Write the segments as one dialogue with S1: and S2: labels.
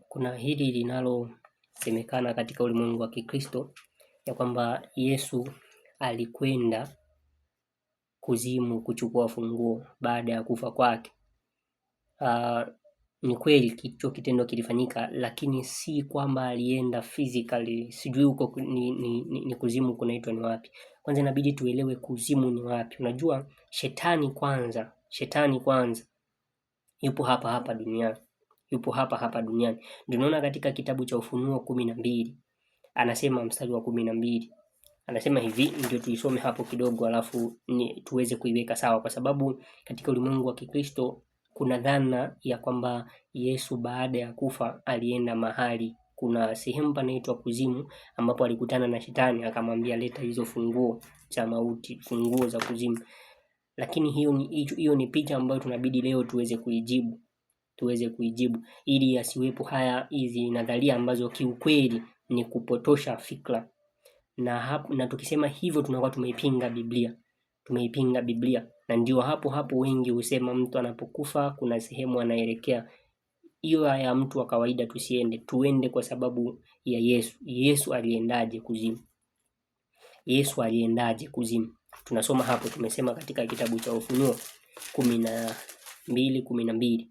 S1: kuna hili linalosemekana katika ulimwengu wa Kikristo ya kwamba Yesu alikwenda kuzimu kuchukua funguo baada ya kufa kwake. Ni kweli kicho kitendo kilifanyika, lakini si kwamba alienda physically. Sijui huko ni kuzimu kunaitwa ni wapi. Kwanza inabidi tuelewe kuzimu ni wapi. Unajua shetani kwanza yupo hapa duniani. Ndio unaona katika kitabu cha Ufunuo 12 anasema mstari wa 12 anasema hivi, ndio tuisome hapo kidogo alafu tuweze kuiweka sawa, kwa sababu katika ulimwengu wa Kikristo kuna dhana ya kwamba Yesu baada ya kufa alienda mahali, kuna sehemu panaitwa kuzimu, ambapo alikutana na shetani akamwambia leta hizo funguo za mauti, funguo za kuzimu. Lakini hiyo ni picha ambayo tunabidi leo tuweze kuijibu ili asiwepo hizi nadharia ambazo kiukweli ni kupotosha fikra. Na tukisema hivyo tunakuwa tumeipinga Biblia. Na ndio hapo wengi husema mtu anapokufa kuna sehemu anaelekea. Hiyo ya mtu wa kawaida tuende kwa sababu ya Yesu. Yesu aliendaje kuzimu? Tunasoma hapo, tumesema katika kitabu cha Ufunuo 12:12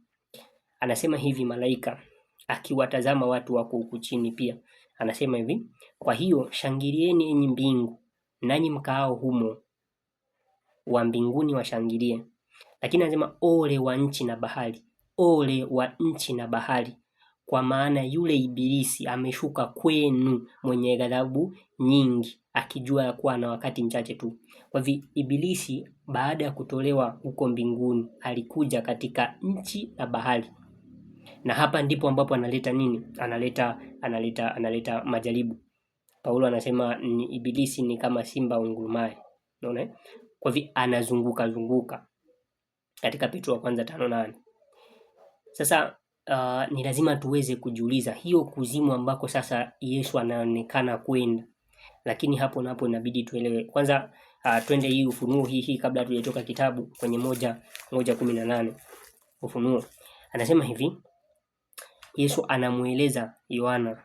S1: anasema hivi, malaika akiwatazama watu wako huku chini pia anasema hivi, kwa hiyo shangilieni enyi mbingu, nanyi mkaao humo wa mbinguni washangilie. Lakini anasema ole wa nchi na bahari, kwa maana yule ibilisi ameshuka kwenu mwenye ghadhabu nyingi, akijua ya kuwa na wakati mchache tu. Kwa hivyo ibilisi baada ya kutolewa huko mbinguni alikuja katika nchi na bahari, na hapa ndipo ambapo analeta nini? Analeta majaribu. Paulo anasema ibilisi ni kama simba ungurumaye. Unaona? Kwa hivyo anazunguka katika Petro wa kwanza 5:8. Sasa ni lazima tuweze kujiuliza hiyo kuzimu ambako sasa Yesu anaonekana kwenda. Lakini hapo napo inabidi tuelewe. Kwanza twende hii Ufunuo hii kabla tujatoka kitabu kwenye 1:18. Ufunuo anasema hivi, Yesu anamueleza Yohana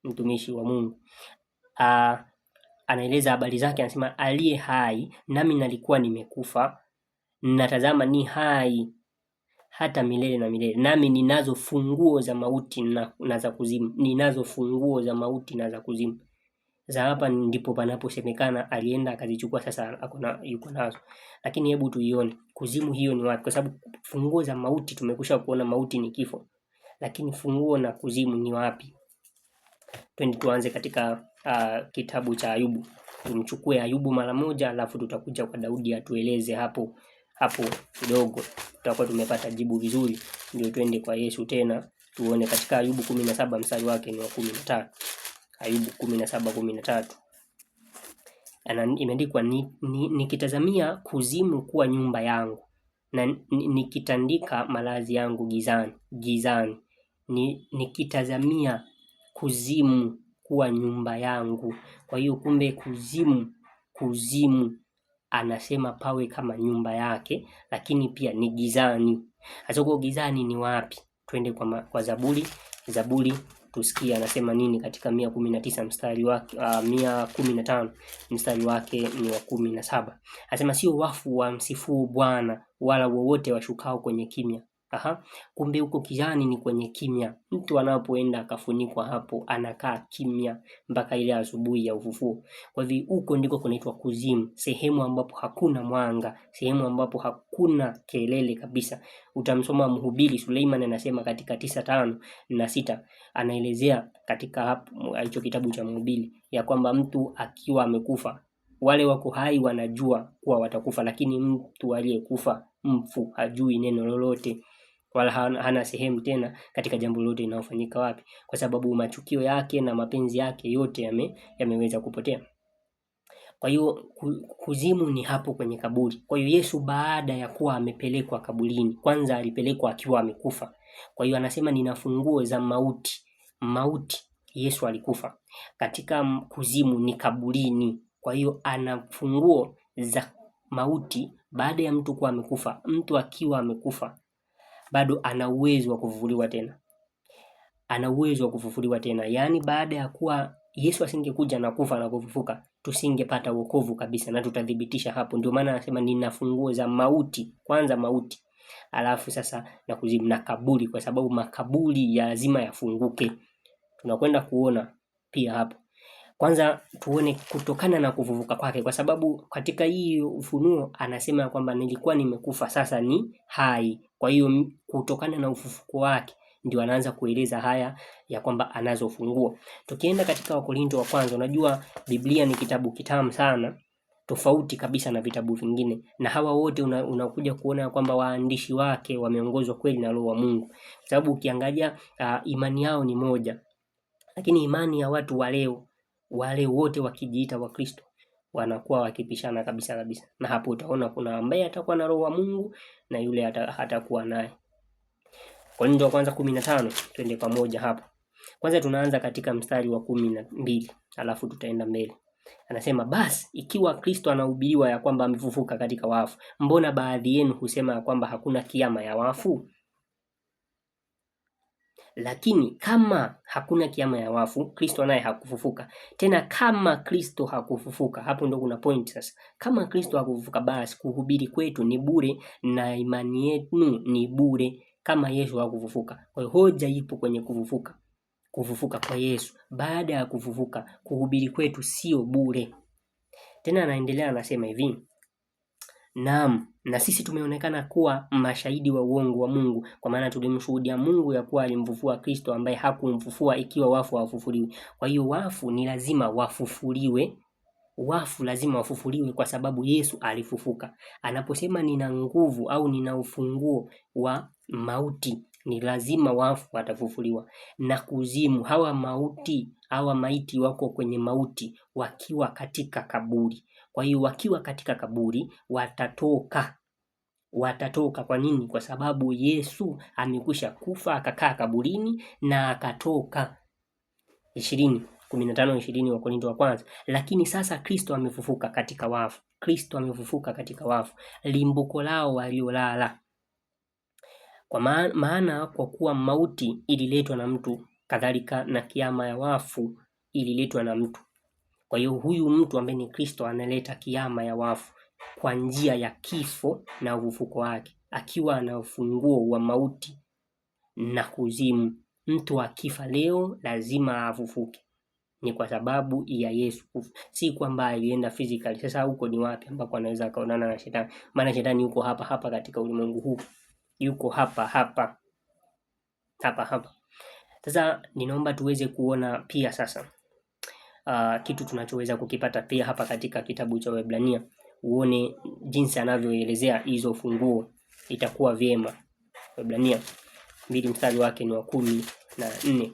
S1: mtumishi wa Mungu. Anaeleza habari zake, anasema aliye hai nami nalikuwa nimekufa, natazama ni hai hata milele na milele, nami ninazo funguo za mauti na za kuzimu. Za hapa ndipo panaposemekana alienda akazichukua, sasa yuko nazo. Lakini hebu tuione kuzimu hiyo ni wapi, kwa sababu funguo za mauti tumekusha kuona mauti ni kifo, lakini funguo na kuzimu ni wapi? Twende tuanze katika kitabu cha Ayubu. Tumchukue Ayubu mara moja, alafu tutakuja kwa Daudi atueleze hapo kidogo, tutakuwa tumepata jibu vizuri. Ndio twende kwa Yesu tena tuone katika Ayubu 17 mstari wake ni wa 13. Ayubu 17:13 imeandikwa, nikitazamia kuzimu kuwa nyumba yangu, na nikitandika malazi yangu gizani. Nikitazamia kuzimu kuwa nyumba yangu. Kwa hiyo kumbe kuzimu anasema pawe kama nyumba yake, lakini pia ni gizani. Sasa kwa gizani ni wapi? Twende kwa Zaburi tusikie anasema nini katika 119 mstari wake 115 mstari wake ni wa 17. Anasema sio wafu wa msifu Bwana, wala wowote washukao kwenye kimya. Kumbe huko gizani ni kwenye kimya. Mtu anapoenda akafunikwa hapo anakaa kimya mpaka ile asubuhi ya ufufuo. Kwa hivyo huko ndiko kunaitwa kuzimu, sehemu ambapo hakuna mwanga, sehemu ambapo hakuna kelele kabisa. Utamsoma Mhubiri, Suleiman anasema katika 9:5 na 6, anaelezea katika hicho kitabu cha Mhubiri ya kwamba mtu akiwa amekufa, wale wako hai wanajua kuwa watakufa, lakini mtu aliyekufa mfu hajui neno lolote, wala hana sehemu tena katika jambo lolote linalofanyika wapi, kwa sababu machukio yake na mapenzi yake yote yameweza kupotea. Kwa hiyo kuzimu ni hapo kwenye kaburi. Kwa hiyo Yesu baada ya kuwa amepelekwa kaburini, kwanza alipelekwa akiwa amekufa. Kwa hiyo anasema nina funguo za mauti. Yesu alikufa katika kuzimu, ni kaburini. Kwa hiyo ana funguo za mauti baada ya mtu kuwa amekufa. Mtu akiwa amekufa bado ana uwezo wa kufufuliwa tena. ana uwezo wa kufufuliwa tena. Yaani baada ya kuwa Yesu asingekuja na kufa na kufufuka, tusingepata wokovu kabisa, na tutathibitisha hapo. Ndio maana anasema nina funguo za mauti, kwanza mauti, alafu sasa na kuzimu na kaburi, kwa sababu makaburi ya lazima yafunguke. Tunakwenda kuona pia hapo. Kwanza tuone kutokana na kufufuka kwake, kwa sababu katika hii Ufunuo anasema kwamba nilikuwa nimekufa, sasa ni hai. Kwa hiyo kutokana na ufufuko wake ndio anaanza kueleza haya ya kwamba anazo funguo. Tukienda katika Wakorintho wa kwanza, unajua Biblia ni kitabu kitamu sana, tofauti kabisa na vitabu vingine, na hawa wote unakuja kuona kwamba waandishi wake wameongozwa kweli na Roho wa Mungu, kwa sababu ukiangalia imani yao ni moja, lakini imani ya watu wa leo, wale wote wakijiita wa Kristo, wanakuwa wakipishana kabisa, na hapo utaona kuna ambaye atakuwa na Roho wa Mungu na yule hatakuwa naye. Wakorintho wa kwanza 15, twende pamoja hapo. Kwanza tunaanza katika mstari wa 12, alafu tutaenda mbele. Anasema basi ikiwa Kristo anahubiriwa ya kwamba amefufuka katika wafu, mbona baadhi yenu husema ya kwamba hakuna kiama ya wafu? Lakini kama hakuna kiama ya wafu, Kristo naye hakufufuka. Tena kama Kristo hakufufuka, hapo ndo kuna point sasa. Kama Kristo hakufufuka, basi kuhubiri kwetu ni bure na imani yenu ni bure, kama Yesu hakufufuka. Kwa hiyo hoja ipo kwenye kufufuka kwa Yesu. Baada ya kufufuka, kuhubiri kwetu sio bure. Tena anaendelea anasema hivi, naam, na sisi tumeonekana kuwa mashahidi wa uongo wa Mungu, kwa maana tulimshuhudia Mungu ya kuwa alimfufua Kristo ambaye hakumfufua, ikiwa wafu hawafufuliwi. Kwa hiyo wafu ni lazima wafufuliwe. Wafu lazima wafufuliwe kwa sababu Yesu alifufuka. Anaposema nina nguvu au nina ufunguo wa mauti, ni lazima wafu watafufuliwa. Na kuzimu, hawa maiti wako kwenye mauti wakiwa katika kaburi. Kwa hiyo wakiwa katika kaburi watatoka. Kwa nini? Kwa sababu Yesu amekwisha kufa, akakaa kaburini na akatoka. 15:20 Wakorintho wa kwanza. Lakini sasa Kristo amefufuka katika wafu. Limbuko lao waliolala. Kwa maana kwa kuwa mauti ililetwa na mtu, kadhalika na kiama ya wafu ililetwa na mtu. Kwa hiyo huyu mtu ambaye ni Kristo analeta kiama ya wafu kwa njia ya kifo na ufufuko wake, akiwa na ufunguo wa mauti na kuzimu. Mtu akifa leo lazima afufuke, ni kwa sababu ya Yesu. Si kwamba alienda physically. Sasa huko ni wapi ambako anaweza akaonana na shetani? Maana shetani yuko hapa katika ulimwengu huu, yuko hapa. Sasa ninaomba tuweze kuona pia sasa kitu tunachoweza kukipata pia hapa katika kitabu cha Waebrania, uone jinsi anavyoelezea hizo funguo, itakuwa vyema. Waebrania 2 mstari wake ni wa 14.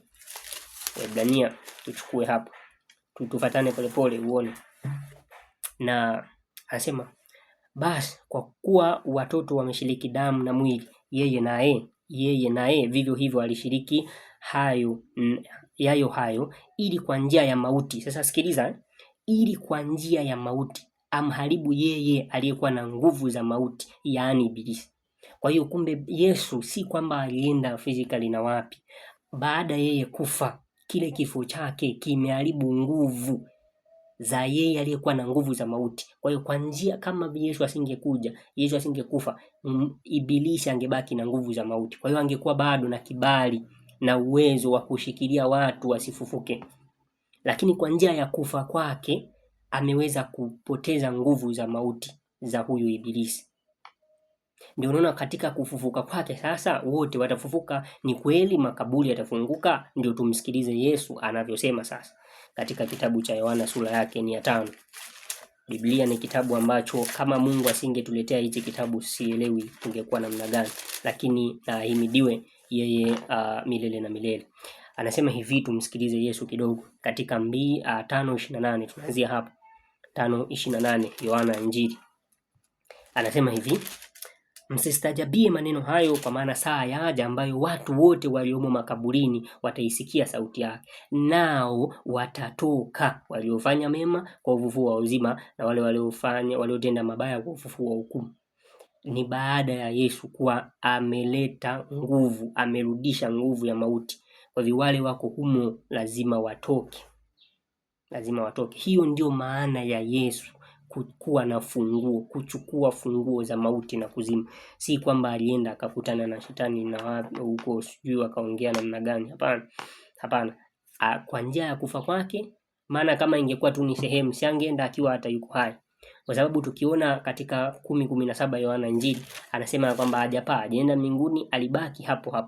S1: Waebrania tuchukue hapo, tufuatane polepole uone. Na anasema basi kwa kuwa watoto wameshiriki damu na mwili, yeye naye vivyo hivyo alishiriki hayo, ili kwa njia ya mauti. Sasa sikiliza, ili kwa njia ya mauti amharibu yeye aliyekuwa na nguvu za mauti, yaani Ibilisi. Kwa hiyo kumbe Yesu si kwamba alienda physically na wapi. Baada yeye kufa, kile kifo chake kimeharibu nguvu za yeye aliyekuwa na nguvu za mauti. Kwa hiyo kwa njia, kama Yesu asingekufa, Ibilisi angebaki na nguvu za mauti. Kwa hiyo angekuwa bado na kibali na uwezo wa kushikilia watu wasifufuke. Lakini kwa njia ya kufa kwake ameweza kupoteza nguvu za mauti za huyu Ibilisi. Ndio unaona katika kufufuka kwake sasa wote watafufuka. Ni kweli makaburi yatafunguka. Ndio tumsikilize Yesu anavyosema sasa katika kitabu cha Yohana sura yake ni ya 5. Biblia ni kitabu ambacho kama Mungu asingetuletea hichi kitabu sielewi tungekuwa namna gani, lakini ahimidiwe yeye milele na milele. Anasema hivi, tumsikilize Yesu kidogo katika 5:28. Tunaanzia hapo 5:28 Yohana Injili. Anasema hivi, msistajabie maneno hayo, kwa maana saa yaja ambayo watu wote waliomo makaburini wataisikia sauti yake, nao watatoka, waliofanya mema kwa ufufuo wa uzima, na wale waliotenda mabaya kwa ufufuo wa hukumu. Ni baada ya Yesu kuwa ameleta nguvu, amerudisha nguvu ya mauti. Kwa hivyo wale wako humo lazima watoke. Hiyo ndio maana ya Yesu kuwa na funguo, kuchukua funguo za mauti na kuzimu. Si kwamba alienda akakutana na shetani na huko sijui akaongea namna gani. Hapana. Kwa njia ya kufa kwake, maana kama ingekuwa tu ni sehemu, siangeenda akiwa hata yuko hai. Kwa sababu tukiona katika 10:17 Yohana Injili anasema kwamba hajapaa, hajaenda mbinguni, alibaki hapo.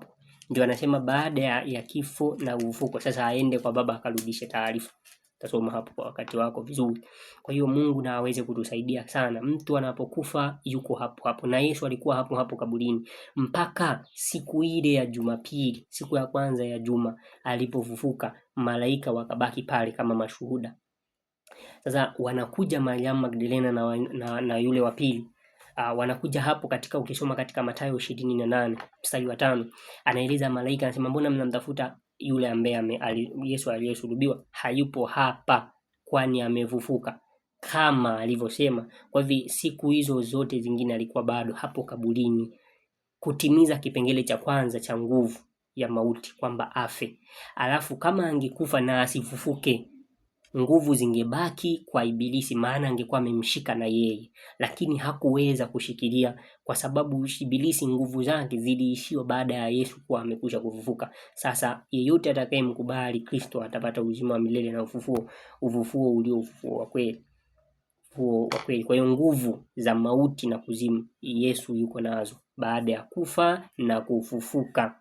S1: Ndio anasema baada ya kifo na ufufuko sasa aende kwa Baba akarudishe taarifa. Tasoma hapo kwa wakati wako vizuri. Kwa hiyo Mungu na aweze kutusaidia sana. Mtu anapokufa yuko hapo. Na Yesu alikuwa hapo kaburini mpaka siku ile ya Jumapili, siku ya kwanza ya juma alipofufuka, malaika wakabaki pale kama mashuhuda. Sasa wanakuja Mariamu Magdalena na yule wa pili. Wanakuja hapo katika, ukisoma katika Mathayo 28 mstari wa 5, anaeleza malaika anasema, mbona mnamtafuta yule ambaye Yesu aliyesulubiwa? Hayupo hapa, kwani amefufuka kama alivyosema. Kwa hivyo siku hizo zote zingine alikuwa bado hapo kaburini, kutimiza kipengele cha kwanza cha nguvu ya mauti, kwamba afe. Alafu kama angekufa na asifufuke, nguvu zingebaki kwa Ibilisi, maana angekuwa amemshika na yeye, lakini hakuweza kushikilia kwa sababu Ibilisi nguvu zake ziliishiwa baada ya Yesu kuwa amekwisha kufufuka. Sasa yeyote atakayemkubali Kristo atapata uzima wa milele na ufufuo ulio ufufuo wa kweli. Kwa hiyo nguvu za mauti na kuzimu Yesu yuko nazo baada ya kufa na kufufuka.